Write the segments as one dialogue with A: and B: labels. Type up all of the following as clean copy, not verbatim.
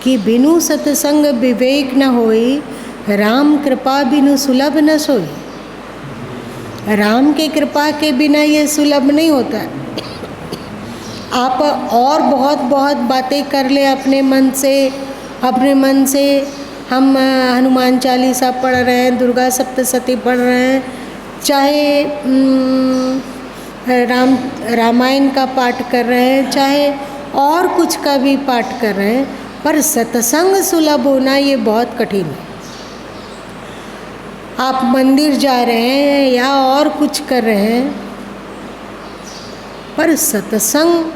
A: कि बिनु सत्संग विवेक न होई, राम कृपा बिनु सुलभ न सोई। राम के कृपा के बिना ये सुलभ नहीं होता। आप और बहुत बहुत बातें कर ले अपने मन से। हम हनुमान चालीसा पढ़ रहे हैं, दुर्गा सप्तशती पढ़ रहे हैं, चाहे रामायण का पाठ कर रहे हैं, चाहे और कुछ का भी पाठ कर रहे हैं, पर सत्संग सुलभ होना ये बहुत कठिन है। आप मंदिर जा रहे हैं या और कुछ कर रहे हैं, पर सत्संग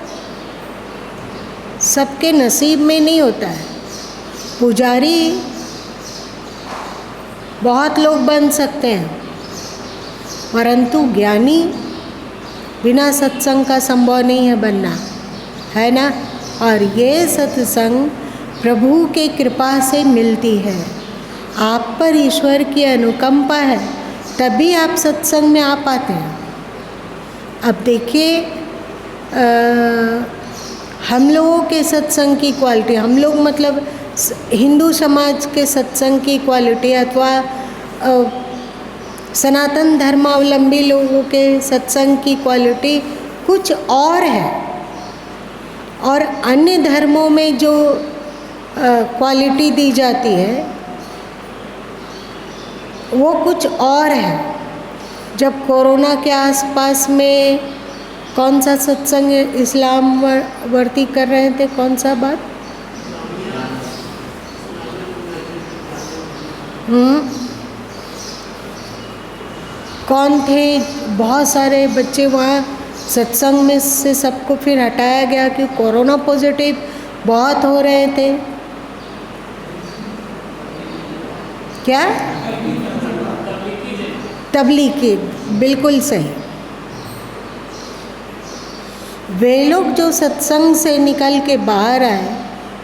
A: सबके नसीब में नहीं होता है। पुजारी बहुत लोग बन सकते हैं, परंतु ज्ञानी बिना सत्संग का संभव नहीं है बनना, है ना। और ये सत्संग प्रभु के कृपा से मिलती है। आप पर ईश्वर की अनुकंपा है, तभी आप सत्संग में आ पाते हैं। अब देखिए, हम लोगों के सत्संग की क्वालिटी, हम लोग मतलब हिंदू समाज के सत्संग की क्वालिटी अथवा सनातन धर्मावलंबी लोगों के सत्संग की क्वालिटी कुछ और है, और अन्य धर्मों में जो क्वालिटी दी जाती है वो कुछ और है। जब कोरोना के आसपास में कौन सा सत्संग इस्लाम वर्ती कर रहे थे, कौन सा बात, कौन थे, बहुत सारे बच्चे वहाँ सत्संग में से सबको फिर हटाया गया कि कोरोना पॉजिटिव बहुत हो रहे थे। क्या? तबलीगी, बिल्कुल सही। वे लोग जो सत्संग से निकल के बाहर आए,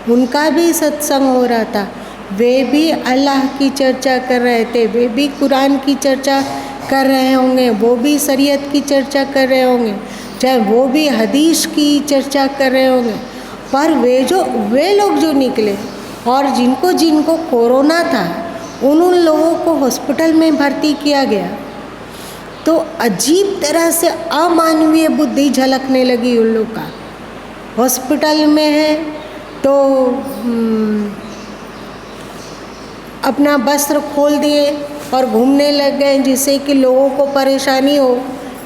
A: उनका भी सत्संग हो रहा था, वे भी अल्लाह की चर्चा कर रहे थे, वे भी कुरान की चर्चा कर रहे होंगे, वो भी शरीयत की चर्चा कर रहे होंगे, चाहे वो भी हदीस की चर्चा कर रहे होंगे। पर वे लोग जो निकले और जिनको कोरोना था, उन लोगों को हॉस्पिटल में भर्ती किया गया, तो अजीब तरह से अमानवीय बुद्धि झलकने लगी उन लोग का। हॉस्पिटल में है तो अपना वस्त्र खोल दिए और घूमने लग गए, जिससे कि लोगों को परेशानी हो,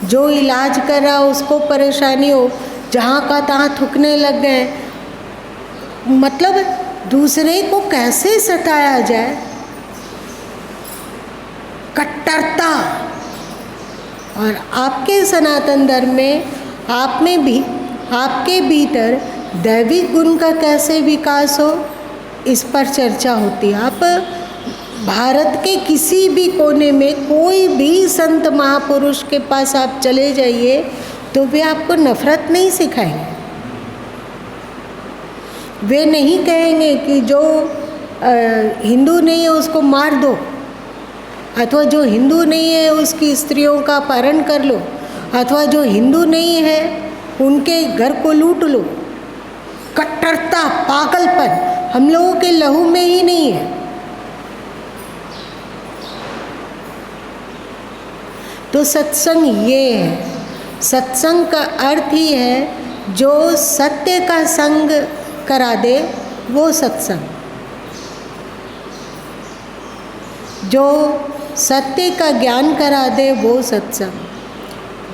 A: जो इलाज कर रहा हो उसको परेशानी हो, जहाँ का तहाँ थूकने लग गए। मतलब दूसरे को कैसे सताया जाए, कट्टरता। और आपके सनातन धर्म में आप में भी, आपके भीतर दैविक गुण का कैसे विकास हो, इस पर चर्चा होती है। आप भारत के किसी भी कोने में कोई भी संत महापुरुष के पास आप चले जाइए तो वे आपको नफरत नहीं सिखाएंगे। वे नहीं कहेंगे कि जो हिंदू नहीं है उसको मार दो, अथवा जो हिंदू नहीं है उसकी स्त्रियों का अपहरण कर लो, अथवा जो हिंदू नहीं है उनके घर को लूट लो। कट्टरता, पागलपन हम लोगों के लहू में ही नहीं है। तो सत्संग ये है, सत्संग का अर्थ ही है जो सत्य का संग करा दे वो सत्संग, जो सत्य का ज्ञान करा दे वो सत्संग,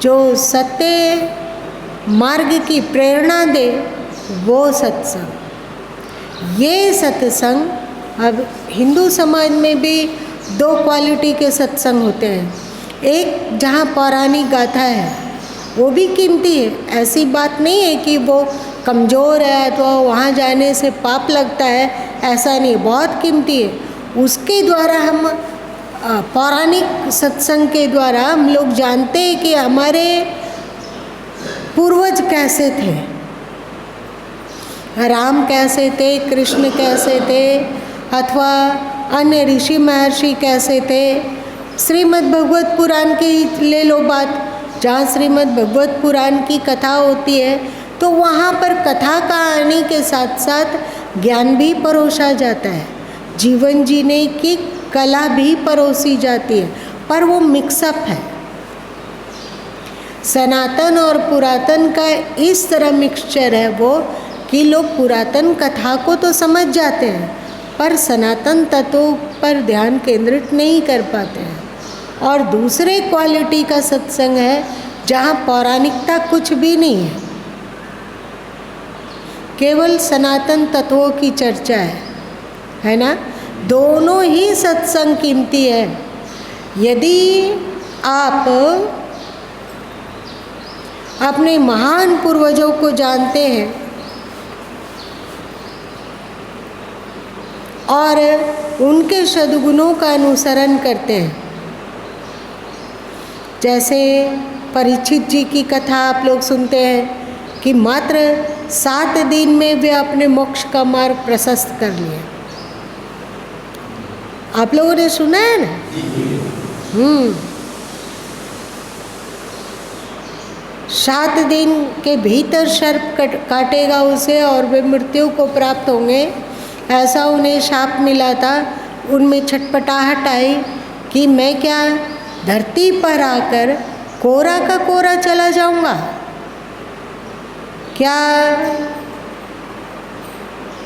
A: जो सत्य मार्ग की प्रेरणा दे वो सत्संग। ये सत्संग, अब हिंदू समाज में भी दो क्वालिटी के सत्संग होते हैं। एक जहाँ पौराणिक गाथा है वो भी कीमती है, ऐसी बात नहीं है कि वो कमज़ोर है तो वहाँ जाने से पाप लगता है, ऐसा नहीं, बहुत कीमती है। उसके द्वारा हम पौराणिक सत्संग के द्वारा हम लोग जानते हैं कि हमारे पूर्वज कैसे थे, राम कैसे थे, कृष्ण कैसे थे, अथवा अन्य ऋषि महर्षि कैसे थे। श्रीमद् भगवत पुराण की ले लो बात, जहाँ श्रीमद् भगवत पुराण की कथा होती है तो वहाँ पर कथा कहानी के साथ साथ ज्ञान भी परोसा जाता है, जीवन जीने की कला भी परोसी जाती है, पर वो मिक्सअप है। सनातन और पुरातन का इस तरह मिक्सचर है वो कि लोग पुरातन कथा को तो समझ जाते हैं पर सनातन तत्वों पर ध्यान केंद्रित नहीं कर पाते हैं। और दूसरे क्वालिटी का सत्संग है जहाँ पौराणिकता कुछ भी नहीं है, केवल सनातन तत्वों की चर्चा है ना। दोनों ही सत्संग कीमती है। यदि आप अपने महान पूर्वजों को जानते हैं और उनके सद्गुणों का अनुसरण करते हैं, जैसे परीक्षित जी की कथा आप लोग सुनते हैं कि मात्र 7 दिन में वे अपने मोक्ष का मार्ग प्रशस्त कर लिए। आप लोगों ने सुना है ना? 7 दिन के भीतर सर्प काटेगा उसे और वे मृत्यु को प्राप्त होंगे, ऐसा उन्हें शाप मिला था। उनमें छटपटाहट आई कि मैं क्या धरती पर आकर कोरा का कोरा चला जाऊंगा? क्या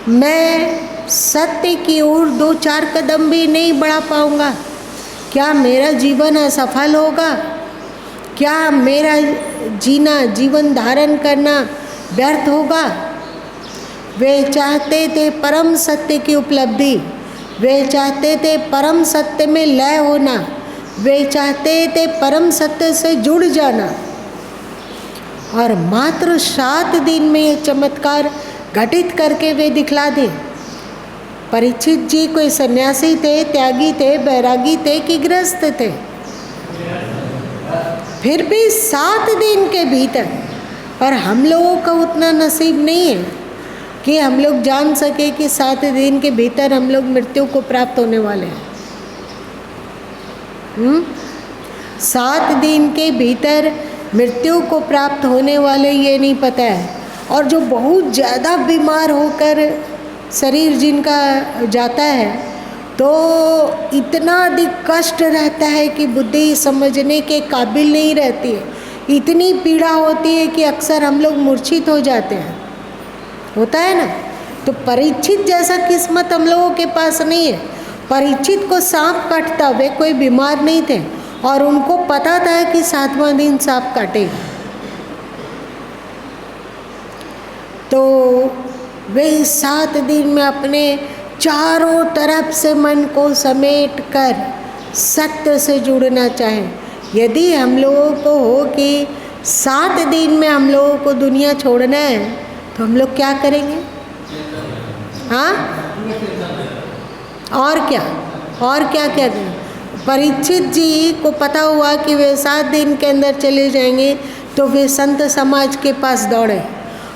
A: मैं सत्य की ओर 2-4 कदम भी नहीं बढ़ा पाऊंगा? क्या मेरा जीवन असफल होगा? क्या मेरा जीवन धारण करना व्यर्थ होगा? वे चाहते थे परम सत्य की उपलब्धि, वे चाहते थे परम सत्य में लय होना, वे चाहते थे परम सत्य से जुड़ जाना। और मात्र 7 दिन में ये चमत्कार घटित करके वे दिखला दे। परीक्षित जी कोई सन्यासी थे, त्यागी थे, बैरागी थे कि गृहस्थ थे? फिर भी 7 दिन के भीतर। पर हम लोगों का उतना नसीब नहीं है कि हम लोग जान सके कि 7 दिन के भीतर हम लोग मृत्यु को प्राप्त होने वाले हैं। 7 दिन के भीतर मृत्यु को प्राप्त होने वाले ये नहीं पता है। और जो बहुत ज़्यादा बीमार होकर शरीर जिनका जाता है तो इतना अधिक कष्ट रहता है कि बुद्धि समझने के काबिल नहीं रहती है। इतनी पीड़ा होती है कि अक्सर हम लोग मूर्छित हो जाते हैं, होता है ना। तो परीक्षित जैसा किस्मत हम लोगों के पास नहीं है। परीक्षित को सांप काटता, वे कोई बीमार नहीं थे और उनको पता था कि 7वां दिन सांप काटेगा। तो वे 7 दिन में अपने चारों तरफ से मन को समेट कर सत्य से जुड़ना चाहें। यदि हम लोगों को हो कि 7 दिन में हम लोगों को दुनिया छोड़ना है तो हम लोग क्या करेंगे? हाँ, और क्या करें? परीक्षित जी को पता हुआ कि वे 7 दिन के अंदर चले जाएंगे तो वे संत समाज के पास दौड़े।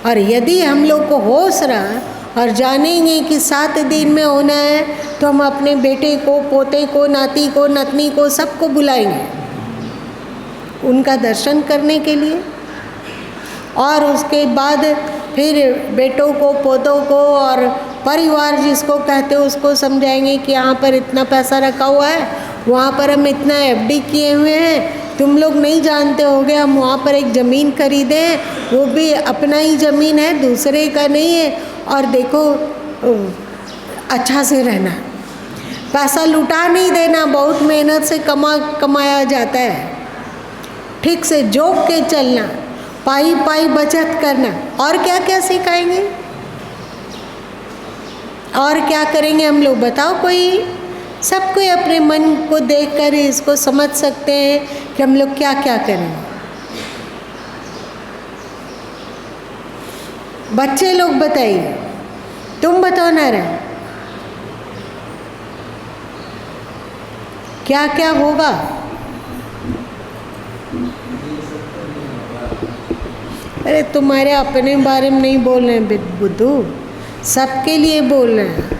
A: और यदि हम लोग को होश रहा और जानेंगे कि 7 दिन में होना है तो हम अपने बेटे को, पोते को, नाती को, नतनी को, सबको बुलाएंगे उनका दर्शन करने के लिए। और उसके बाद फिर बेटों को, पोतों को और परिवार जिसको कहते हो उसको समझाएंगे कि यहाँ पर इतना पैसा रखा हुआ है, वहाँ पर हम इतना एफडी किए हुए हैं, तुम लोग नहीं जानते होगे, हम वहाँ पर एक ज़मीन खरीदे हैं, वो भी अपना ही ज़मीन है, दूसरे का नहीं है। और देखो अच्छा से रहना, पैसा लुटा नहीं देना, बहुत मेहनत से कमाया जाता है। ठीक से जोक के चलना, पाई पाई बचत करना। और क्या क्या सिखाएंगे? और क्या करेंगे हम लोग बताओ? कोई सब कोई अपने मन को देखकर इसको समझ सकते हैं कि हम लोग क्या क्या करेंगे। बच्चे लोग बताइए, तुम बताओ ना रे, क्या क्या होगा? अरे तुम्हारे अपने बारे में नहीं बोल रहे हैं बुद्धू, सबके लिए बोल रहे हैं।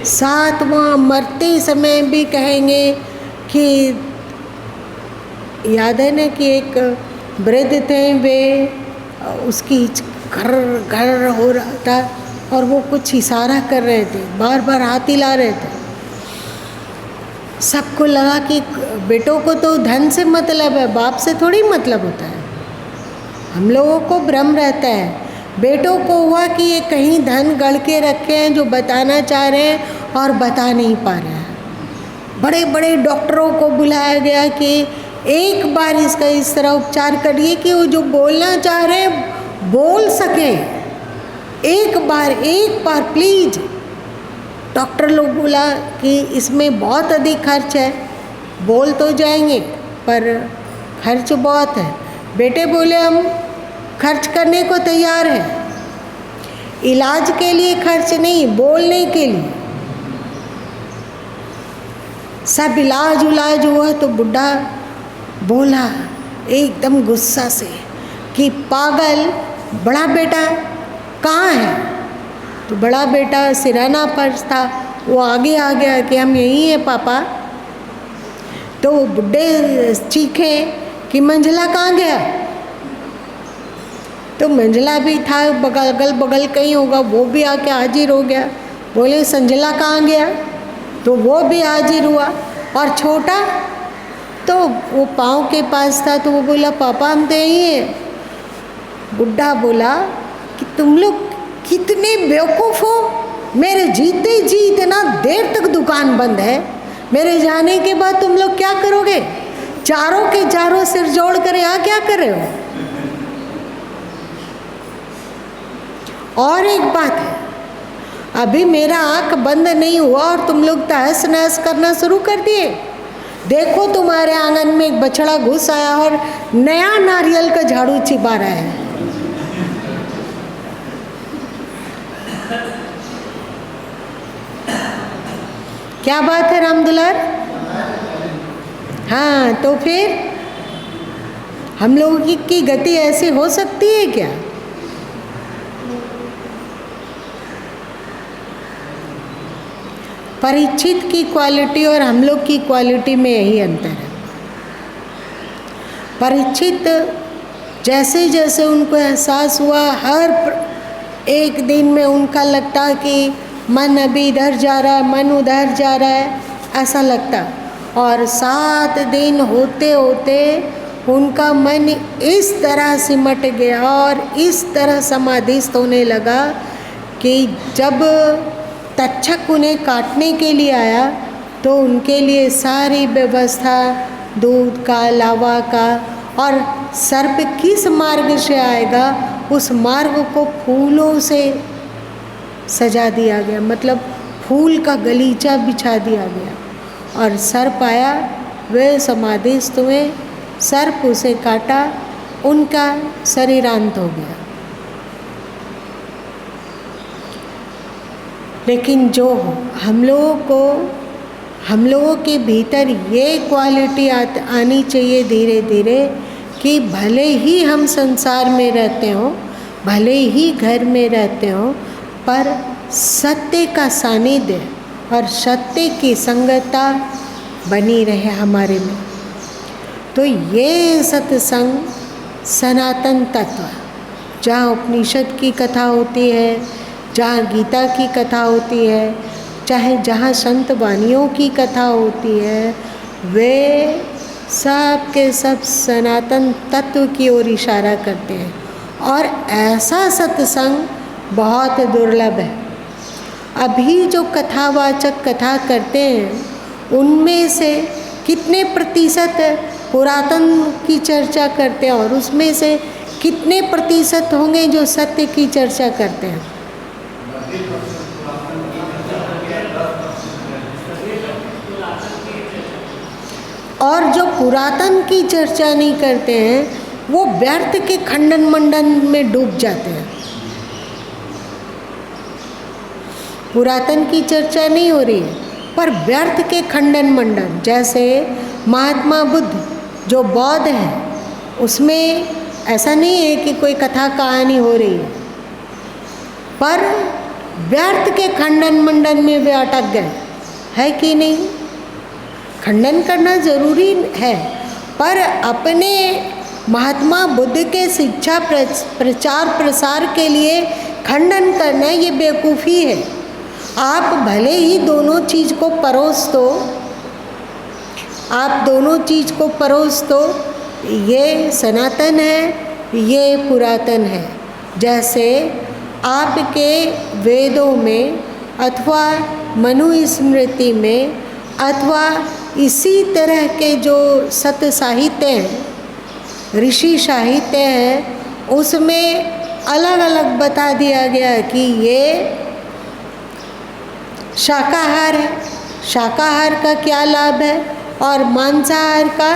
A: 7वां मरते समय भी कहेंगे कि याद है ना कि एक वृद्ध थे, वे उसकी घर घर हो रहा था और वो कुछ इशारा कर रहे थे, बार बार हाथ हिला रहे थे। सबको लगा कि बेटों को तो धन से मतलब है, बाप से थोड़ी मतलब होता है। हम लोगों को भ्रम रहता है। बेटों को हुआ कि ये कहीं धन गढ़ के रखे हैं जो बताना चाह रहे हैं और बता नहीं पा रहे हैं। बड़े बड़े डॉक्टरों को बुलाया गया कि एक बार इसका इस तरह उपचार करिए कि वो जो बोलना चाह रहे हैं बोल सके। एक बार प्लीज। डॉक्टर लोग बोला कि इसमें बहुत अधिक खर्च है, बोल तो जाएंगे पर खर्च बहुत है। बेटे बोले हम खर्च करने को तैयार हैं, इलाज के लिए खर्च नहीं, बोलने के लिए। सब इलाज उलाज हुआ तो बुढ़ा बोला एकदम गुस्सा से कि पागल, बड़ा बेटा कहाँ है? तो बड़ा बेटा सिराना पर था, वो आगे आ गया कि हम यहीं हैं पापा। तो बुढ़े चीखे कि मंझला कहाँ गया? तो मंझला भी था, अगल बगल कहीं होगा, वो भी आके हाजिर हो गया। बोले संजला कहाँ गया? तो वो भी हाजिर हुआ। और छोटा तो वो पाँव के पास था, तो वो बोला पापा हम तो यहीं हैं। बुढ़ा बोला कि तुम लोग कितने बेवकूफ़ हो, मेरे जीते जी इतना देर तक दुकान बंद है, मेरे जाने के बाद तुम लोग क्या करोगे? चारों के चारों सिर जोड़ कर यहाँ क्या कर रहे हो? और एक बात है, अभी मेरा आँख बंद नहीं हुआ और तुम लोग तहस नहस करना शुरू कर दिए। देखो तुम्हारे आंगन में एक बछड़ा घुस आया और नया नारियल का झाड़ू चिपा रहा है। क्या बात है राम दुलार? हाँ, तो फिर हम लोगों की गति ऐसी हो सकती है क्या? परीक्षित की क्वालिटी और हम लोग की क्वालिटी में यही अंतर है। परीक्षित जैसे जैसे उनको एहसास हुआ, हर एक दिन में उनका लगता कि मन अभी इधर जा रहा है, मन उधर जा रहा है, ऐसा लगता। और 7 दिन होते होते उनका मन इस तरह सिमट गया और इस तरह समाधिस्थ होने लगा कि जब तक्षक उन्हें काटने के लिए आया तो उनके लिए सारी व्यवस्था दूध का, लावा का, और सर्प किस मार्ग से आएगा उस मार्ग को फूलों से सजा दिया गया, मतलब फूल का गलीचा बिछा दिया गया। और सर्प आया, वे समाधिस्थ हुए, सर्प उसे काटा, उनका शरीरांत हो गया। लेकिन जो हम लोगों के भीतर ये क्वालिटी आनी चाहिए धीरे धीरे कि भले ही हम संसार में रहते हों, भले ही घर में रहते हों, पर सत्य का सानिध्य और सत्य की संगता बनी रहे हमारे में। तो ये सत्संग सनातन तत्व, जहाँ उपनिषद की कथा होती है, जहाँ गीता की कथा होती है, चाहे जहाँ संत वाणियों की कथा होती है, वे सब के सब सनातन तत्व की ओर इशारा करते हैं। और ऐसा सत्संग बहुत दुर्लभ है। अभी जो कथावाचक कथा करते हैं उनमें से कितने प्रतिशत पुरातन की चर्चा करते हैं और उसमें से कितने प्रतिशत होंगे जो सत्य की चर्चा करते हैं? और जो पुरातन की चर्चा नहीं करते हैं वो व्यर्थ के खंडन मंडन में डूब जाते हैं। पुरातन की चर्चा नहीं हो रही है पर व्यर्थ के खंडन मंडन, जैसे महात्मा बुद्ध जो बौद्ध है उसमें ऐसा नहीं है कि कोई कथा कहानी हो रही है, पर व्यर्थ के खंडन मंडन में वे अटक गए, है कि नहीं? खंडन करना जरूरी है पर अपने महात्मा बुद्ध के शिक्षा प्रचार प्रसार के लिए खंडन करना ये बेवकूफ़ी है। आप भले ही दोनों चीज़ को परोस दो, आप दोनों चीज़ को परोस दो, ये सनातन है, ये पुरातन है। जैसे आपके वेदों में अथवा मनुस्मृति में अथवा इसी तरह के जो सत साहित्य हैं, ऋषि साहित्य है, उसमें अलग अलग बता दिया गया कि ये शाकाहार है, शाकाहार का क्या लाभ है और मांसाहार का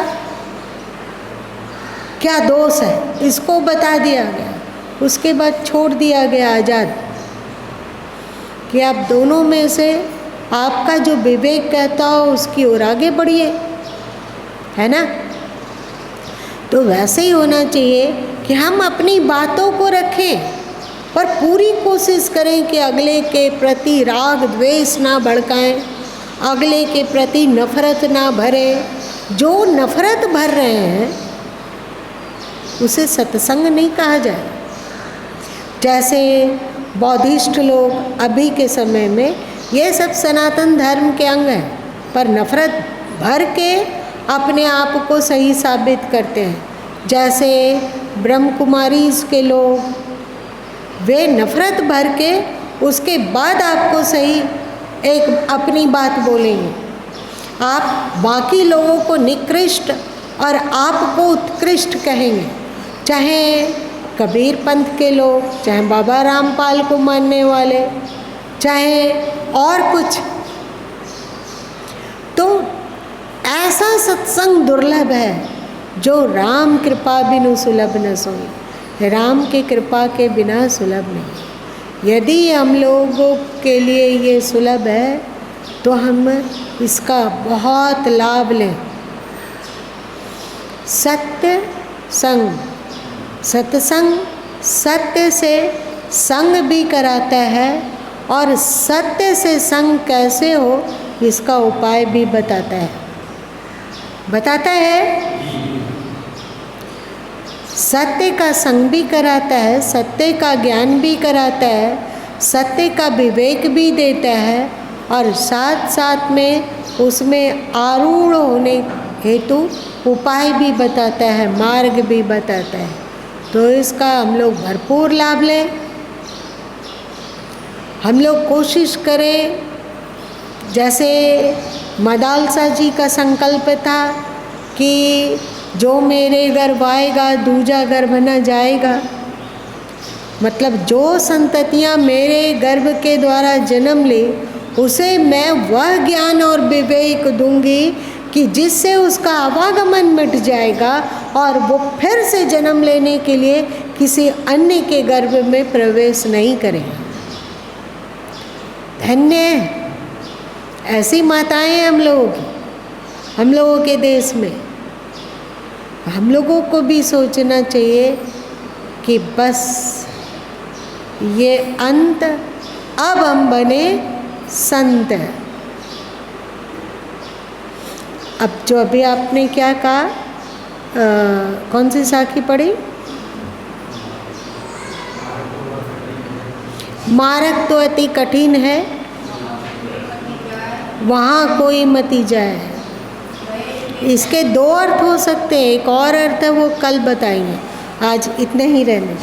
A: क्या दोष है, इसको बता दिया गया। उसके बाद छोड़ दिया गया आज़ाद कि आप दोनों में से आपका जो विवेक कहता हो उसकी ओर आगे बढ़िए, है ना। तो वैसे ही होना चाहिए कि हम अपनी बातों को रखें पर पूरी कोशिश करें कि अगले के प्रति राग द्वेष ना भड़काएं, अगले के प्रति नफरत ना भरें। जो नफरत भर रहे हैं उसे सत्संग नहीं कहा जाए। जैसे बौद्धिस्ट लोग अभी के समय में ये सब सनातन धर्म के अंग हैं, पर नफरत भर के अपने आप को सही साबित करते हैं। जैसे ब्रह्म कुमारीज़ के लोग, वे नफरत भर के उसके बाद आपको सही एक अपनी बात बोलेंगे। आप बाकी लोगों को निकृष्ट और आपको उत्कृष्ट कहेंगे, चाहे कबीर पंथ के लोग, चाहे बाबा रामपाल को मानने वाले, चाहे और कुछ। तो ऐसा सत्संग दुर्लभ है जो राम कृपा बिनु सुलभ न सोई। राम की कृपा के बिना सुलभ नहीं। यदि हम लोगों के लिए ये सुलभ है तो हम इसका बहुत लाभ लें। सत्य संग, सत्संग सत्य से संग भी कराता है और सत्य से संग कैसे हो इसका उपाय भी बताता है। सत्य का संग भी कराता है, सत्य का ज्ञान भी कराता है, सत्य का विवेक भी देता है और साथ साथ में उसमें आरूढ़ होने हेतु उपाय भी बताता है, मार्ग भी बताता है। तो इसका हम लोग भरपूर लाभ लें। हम लोग कोशिश करें, जैसे मदालसा जी का संकल्प था कि जो मेरे गर्भ आएगा दूजा गर्भ न जाएगा। मतलब जो संततियाँ मेरे गर्भ के द्वारा जन्म ले उसे मैं वह ज्ञान और विवेक दूंगी कि जिससे उसका आवागमन मिट जाएगा और वो फिर से जन्म लेने के लिए किसी अन्य के गर्भ में प्रवेश नहीं करेगा। धन्य ऐसी माताएं हैं हम लोगों के देश में। हम लोगों को भी सोचना चाहिए कि बस ये अंत, अब हम बने संत। अब जो अभी आपने क्या कहा, कौन सी साखी पढ़ी? मार्ग तो अति कठिन है, वहाँ कोई मति जाए। इसके दो अर्थ हो सकते हैं, एक और अर्थ है वो कल बताएंगे, आज इतने ही रहने।